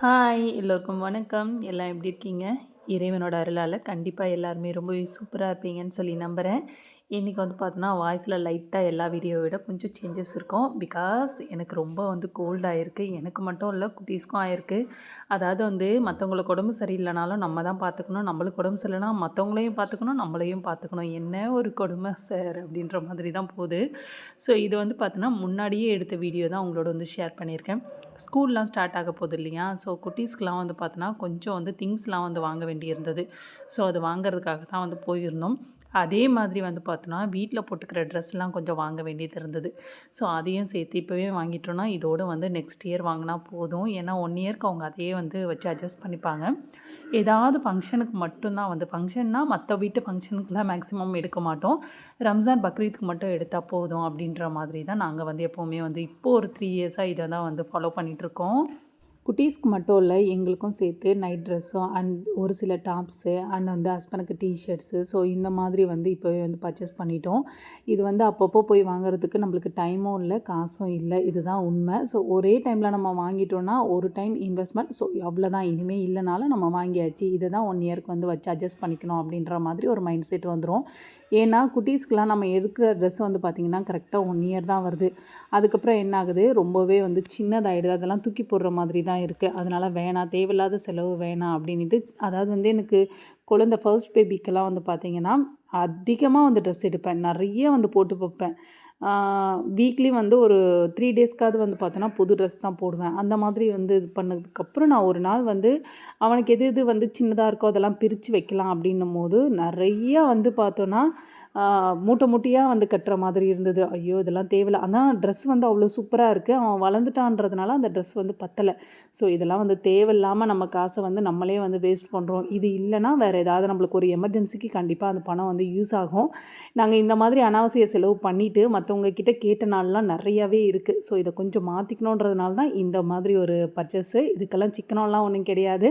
Hi எல்லோருக்கும் வணக்கம். எல்லாம் எப்படி இருக்கீங்க? இறைவனோட அருளால் கண்டிப்பாக எல்லாருமே ரொம்பவே சூப்பராக இருப்பீங்கன்னு சொல்லி நம்புகிறேன். இன்றைக்கி வந்து பார்த்தோன்னா வாய்ஸில் லைட்டாக எல்லா வீடியோவை விட கொஞ்சம் சேஞ்சஸ் இருக்கும். பிகாஸ் எனக்கு ரொம்ப கோல்ட் ஆகிருக்கு. எனக்கு மட்டும் இல்லை, குட்டீஸ்க்கும் ஆகிருக்கு. அதாவது மற்றவங்களுக்கு உடம்பு சரியில்லைனாலும் நம்ம தான் பார்த்துக்கணும். நம்மளுக்கு உடம்பு சரியில்லைனா மற்றவங்களையும் பார்த்துக்கணும், நம்மளையும் பார்த்துக்கணும். என்ன ஒரு கொடுமை சார் அப்படின்ற மாதிரி தான் போகுது. ஸோ இது பார்த்தோன்னா முன்னாடியே எடுத்த வீடியோ தான் உங்களோட ஷேர் பண்ணியிருக்கேன். ஸ்கூல்லாம் ஸ்டார்ட் ஆக போகுது இல்லையா? ஸோ குட்டீஸ்க்கெலாம் பார்த்தோன்னா கொஞ்சம் திங்ஸ்லாம் வாங்க வேண்டியிருந்தது. ஸோ அது வாங்குறதுக்காக தான் போயிருந்தோம். அதே மாதிரி பார்த்தோன்னா வீட்டில் போட்டுக்கிற ட்ரெஸ்லாம் கொஞ்சம் வாங்க வேண்டியது இருந்தது. ஸோ அதையும் சேர்த்து இப்போவே வாங்கிட்டோன்னா இதோடு நெக்ஸ்ட் இயர் வாங்கினா போதும். ஏன்னா 1 இயர்க்கு அவங்க அதையே வச்சு அட்ஜஸ்ட் பண்ணிப்பாங்க. ஏதாவது ஃபங்க்ஷனுக்கு மட்டும்தான் ஃபங்க்ஷன்னா மற்ற வீட்டு ஃபங்க்ஷனுக்குலாம் மேக்ஸிமம் எடுக்க மாட்டோம். ரம்ஜான் பக்ரீத்துக்கு மட்டும் எடுத்தால் போதும் அப்படின்ற மாதிரி தான் நாங்கள் எப்போவுமே இப்போது ஒரு 3 இயர்ஸாக இதை தான் ஃபாலோ பண்ணிகிட்ருக்கோம். குட்டீஸ்க்கு மட்டும் இல்லை, எங்களுக்கும் சேர்த்து நைட் ட்ரெஸ்ஸும் அண்ட் ஒரு சில டாப்ஸு அண்ட் ஹஸ்பண்டுக்கு டிஷர்ட்ஸு. ஸோ இந்த மாதிரி இப்போவே பர்ச்சேஸ் பண்ணிட்டோம். இது அப்பப்போ போய் வாங்குறதுக்கு நம்மளுக்கு டைமும் இல்லை, காசும் இல்லை. இதுதான் உண்மை. ஸோ ஒரே டைமில் நம்ம வாங்கிட்டோன்னா ஒரு டைம் இன்வெஸ்ட்மெண்ட். ஸோ அவ்வளோதான், இனிமேல் இல்லைனாலும் நம்ம வாங்கியாச்சு. இதை தான் 1 இயர்க்கு வச்சு அட்ஜஸ்ட் பண்ணிக்கணும் அப்படின்ற மாதிரி ஒரு மைண்ட் செட் வந்துடும். ஏன்னா குட்டீஸ்க்கெலாம் நம்ம எடுக்கிற ட்ரெஸ் பார்த்திங்கன்னா கரெக்டாக 1 இயர் தான் வருது. அதுக்கப்புறம் என்ன ஆகுது, ரொம்பவே சின்னதாகிடுது. அதெல்லாம் தூக்கி போடுற மாதிரி தான் இருக்குது. அதனால் வேணாம், தேவையில்லாத செலவு வேணாம் அப்படின்ட்டு. அதாவது எனக்கு குழந்தை ஃபர்ஸ்ட் பேபிக்கெல்லாம் பார்த்திங்கன்னா அதிகமாக ட்ரெஸ் எடுப்பேன். நிறைய போட்டு வைப்பேன். வீக்லி ஒரு 3 டேஸ்க்காவது பார்த்தோன்னா புது ட்ரெஸ் தான் போடுவேன். அந்த மாதிரி இது பண்ணதுக்கப்புறம் நான் ஒரு நாள் அவனுக்கு எது எது சின்னதாக இருக்கோ அதெல்லாம் பிரித்து வைக்கலாம் அப்படின்னும்போது நிறையா பார்த்தோன்னா மூட்டை மூட்டையாக கட்டுற மாதிரி இருந்தது. ஐயோ, இதெல்லாம் தேவையில்ல. ஆனால் ட்ரெஸ் அவ்வளோ சூப்பராக இருக்குது. அவன் வளர்ந்துட்டான்றதுனால அந்த ட்ரெஸ் பத்தலை. ஸோ இதெல்லாம் தேவையில்லாமல் நம்ம காசை நம்மளே வேஸ்ட் பண்ணுறோம். இது இல்லைன்னா வேறு ஏதாவது நம்மளுக்கு ஒரு எமர்ஜென்சிக்கு கண்டிப்பாக அந்த பணம் யூஸ் ஆகும். நாங்கள் இந்த மாதிரி அனாவசிய செலவு பண்ணிவிட்டு மற்றவங்க கிட்ட கேட்ட நாள்லாம் நிறையாவே இருக்குது. ஸோ இதை கொஞ்சம் மாற்றிக்கணுன்றதுனால தான் இந்த மாதிரி ஒரு பர்ச்சேஸு. இதுக்கெல்லாம் சிக்கனம்லாம் ஒன்றும் கிடையாது.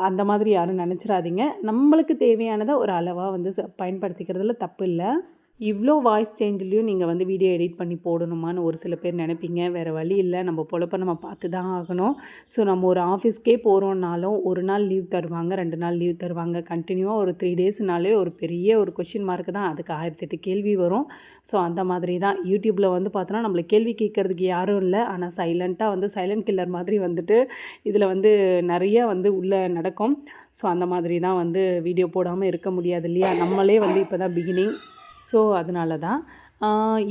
அந்த மாதிரி யாரும் நினச்சிடாதீங்க. நம்மளுக்கு தேவையானதை ஒரு அளவாக பயன்படுத்திக்கிறதுல தப்பு இல்லை. இவ்வளோ வாய்ஸ் சேஞ்சிலையும் நீங்கள் வீடியோ எடிட் பண்ணி போடணுமான்னு ஒரு சில பேர் நினைப்பீங்க. வேறு வழி இல்லை, நம்ம பொழப்ப நம்ம பார்த்து தான் ஆகணும். ஸோ நம்ம ஒரு ஆஃபீஸ்க்கே போகிறோன்னாலும் ஒரு நாள் லீவ் தருவாங்க, 2 நாள் லீவ் தருவாங்க. கண்டினியூவாக ஒரு 3 டேஸ்னாலே ஒரு பெரிய ஒரு கொஷின் மார்க்கு தான். அதுக்கு 1008 கேள்வி வரும். ஸோ அந்த மாதிரி தான் யூடியூப்பில் பார்த்தோன்னா நம்மளுக்கு கேள்வி கேட்குறதுக்கு யாரும் இல்லை. ஆனால் சைலண்ட்டாக சைலண்ட் கில்லர் மாதிரி இதில் நிறையா உள்ளே நடக்கும். ஸோ அந்த மாதிரி தான் வீடியோ போடாமல் இருக்க முடியாது இல்லையா? நம்மளே இப்போ தான் பிகினிங். ஸோ அதனால தான்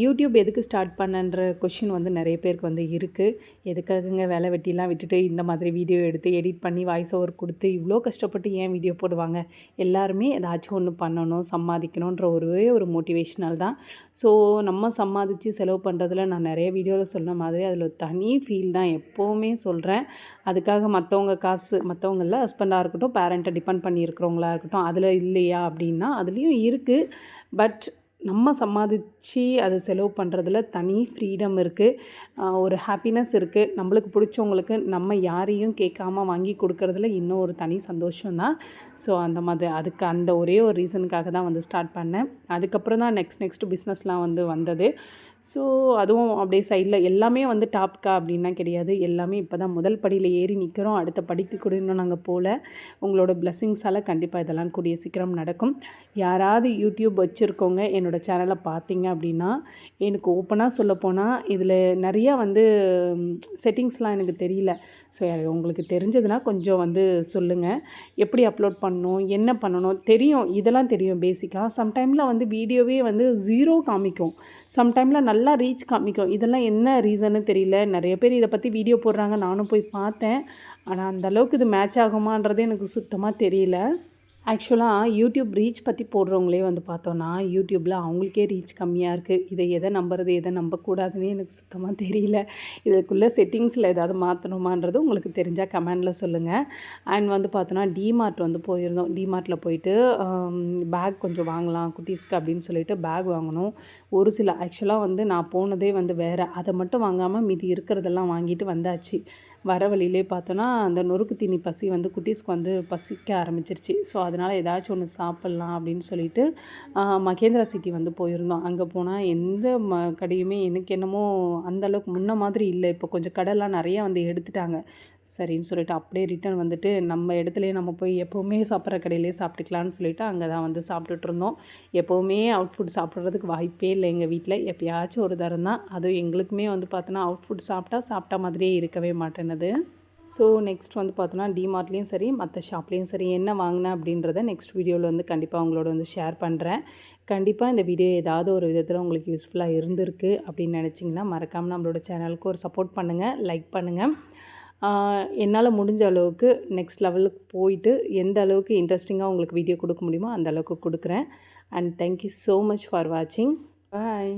யூடியூப் எதுக்கு ஸ்டார்ட் பண்ணன்ற கொஷின் நிறைய பேருக்கு இருக்குது. எதுக்காகங்க வேலை வெட்டிலாம் விட்டுட்டு இந்த மாதிரி வீடியோ எடுத்து எடிட் பண்ணி வாய்ஸ் ஓவர் கொடுத்து இவ்வளோ கஷ்டப்பட்டு ஏன் வீடியோ போடுவாங்க? எல்லாருமே ஏதாச்சும் ஒன்று பண்ணணும், சம்பாதிக்கணுன்ற ஒரே ஒரு மோட்டிவேஷ்னல் தான். ஸோ நம்ம சம்பாதிச்சு செலவு பண்ணுறதுல நான் நிறைய வீடியோவில் சொன்ன மாதிரி அதில் ஒரு தனி ஃபீல் தான் எப்போவுமே சொல்கிறேன். அதுக்காக மற்றவங்க காசு, மற்றவங்கள ஹஸ்பண்டாக இருக்கட்டும், பேரண்ட்டை டிபெண்ட் பண்ணியிருக்கிறவங்களா இருக்கட்டும், அதில் இல்லையா அப்படின்னா அதுலேயும் இருக்குது. பட் நம்ம சம்பாதிச்சு அதை செலவு பண்ணுறதுல தனி ஃப்ரீடம் இருக்குது. ஒரு ஹாப்பினஸ் இருக்குது. நம்மளுக்கு பிடிச்சவங்களுக்கு நம்ம யாரையும் கேட்காம வாங்கி கொடுக்குறதுல இன்னும் ஒரு தனி சந்தோஷம்தான். ஸோ அந்த மாதிரி அதுக்கு அந்த ஒரே ஒரு ரீசனுக்காக தான் ஸ்டார்ட் பண்ணேன். அதுக்கப்புறம் தான் நெக்ஸ்ட் பிஸ்னஸ்லாம் வந்தது. ஸோ அதுவும் அப்படியே சைடில் எல்லாமே டாப்க்கா அப்படின்னா கிடையாது. எல்லாமே இப்போ தான் முதல் படியில் ஏறி நிற்கிறோம். அடுத்த படிக்கு கூட இன்னும் நாங்கள் போகல. உங்களோட பிளெஸ்ஸிங்ஸால் கண்டிப்பாக இதெல்லாம் கூடிய சீக்கிரம் நடக்கும். யாராவது யூடியூப் வச்சுருக்கோங்க என்னோடய சேனலை பார்த்தீங்க அப்படின்னா, எனக்கு ஓப்பனாக சொல்லப்போனால் இதில் நிறையா செட்டிங்ஸ்லாம் எனக்கு தெரியல. ஸோ உங்களுக்கு தெரிஞ்சதுன்னா கொஞ்சம் சொல்லுங்கள். எப்படி அப்லோட் பண்ணணும், என்ன பண்ணணும் தெரியும், இதெல்லாம் தெரியும் பேசிக்காக. சம்டைமில் வீடியோவே 0 காமிக்கும், சம்டைமில் நல்லா ரீச் காமிக்கும். இதெல்லாம் என்ன ரீசன்னு தெரியல. நிறைய பேர் இதை பற்றி வீடியோ போடுறாங்க, நானும் போய் பார்த்தேன். ஆனால் அந்தளவுக்கு இது மேட்ச் ஆகுமான்றது எனக்கு சுத்தமாக தெரியல. ஆக்சுவலாக யூடியூப் ரீச் பற்றி போடுறவங்களே பார்த்தோன்னா யூடியூப்பில் அவங்களுக்கே ரீச் கம்மியாக இருக்குது. இதை எதை நம்புறது எதை நம்பக்கூடாதுன்னு எனக்கு சுத்தமாக தெரியல. இதுக்குள்ளே செட்டிங்ஸில் ஏதாவது மாற்றணுமான்றது உங்களுக்கு தெரிஞ்சால் கமெண்டில் சொல்லுங்கள். அண்ட் பார்த்தோன்னா டிமார்ட் போயிருந்தோம். டிமார்ட்டில் போயிட்டு பேக் கொஞ்சம் வாங்கலாம் குட்டீஸ்க்கு அப்படின்னு சொல்லிட்டு பேக் வாங்கணும். ஒரு சில ஆக்சுவலாக நான் போனதே வேறு. அதை மட்டும் வாங்காமல் மீதி இருக்கிறதெல்லாம் வாங்கிட்டு வந்தாச்சு. வர வழியிலே பார்த்தோன்னா அந்த நொறுக்கு தீனி பசி குட்டீஸ்க்கு பசிக்க ஆரம்பிச்சிருச்சு. ஸோ அதனால் ஏதாச்சும் ஒன்று சாப்பிட்லாம் அப்படின்னு சொல்லிட்டு மகேந்திரா சிட்டி போயிருந்தோம். அங்கே போனால் எந்த கடையுமே எனக்கு என்னமோ அந்தளவுக்கு முன்ன மாதிரி இல்லை. இப்போ கொஞ்சம் கடைலாம் நிறையா எடுத்துட்டாங்க. சரின்னு சொல்லிட்டு அப்படியே ரிட்டர்ன் வந்துட்டு நம்ம இடத்துலையே நம்ம போய் எப்போவுமே சாப்பிட்ற கடையிலே சாப்பிட்டுக்கலான்னு சொல்லிட்டு அங்கே தான் வந்து சாப்பிட்டுட்டு இருந்தோம். எப்போவுமே அவுட் ஃபுட் சாப்பிட்றதுக்கு வாய்ப்பே இல்லை எங்கள் வீட்டில். எப்பயாச்சும் ஒரு தரம் தான். அதுவும் எங்களுக்குமே வந்து பார்த்தோன்னா அவுட் ஃபுட் சாப்பிட்டா மாதிரியே இருக்கவே மாட்டேன்னுது. ஸோ நெக்ஸ்ட் வந்து பார்த்தோன்னா டிமார்ட்லேயும் சரி மற்ற ஷாப்லேயும் சரி என்ன வாங்கினேன் அப்படின்றத நெக்ஸ்ட் வீடியோவில் வந்து கண்டிப்பாக உங்களோட வந்து ஷேர் பண்ணுறேன். கண்டிப்பாக இந்த வீடியோ ஏதாவது ஒரு விதத்தில் உங்களுக்கு யூஸ்ஃபுல்லாக இருந்திருக்கு அப்படின்னு நினச்சிங்கன்னா மறக்காமல் நம்மளோட சேனலுக்கு ஒரு சப்போர்ட் பண்ணுங்கள், லைக் பண்ணுங்கள். என்னால் முடிஞ்ச அளவுக்கு நெக்ஸ்ட் லெவலுக்கு போயிட்டு எந்த அளவுக்கு இன்ட்ரெஸ்டிங்காக உங்களுக்கு வீடியோ கொடுக்க முடியுமோ அந்த அளவுக்கு கொடுக்குறேன். And thank you so much for வாட்சிங். பாய்.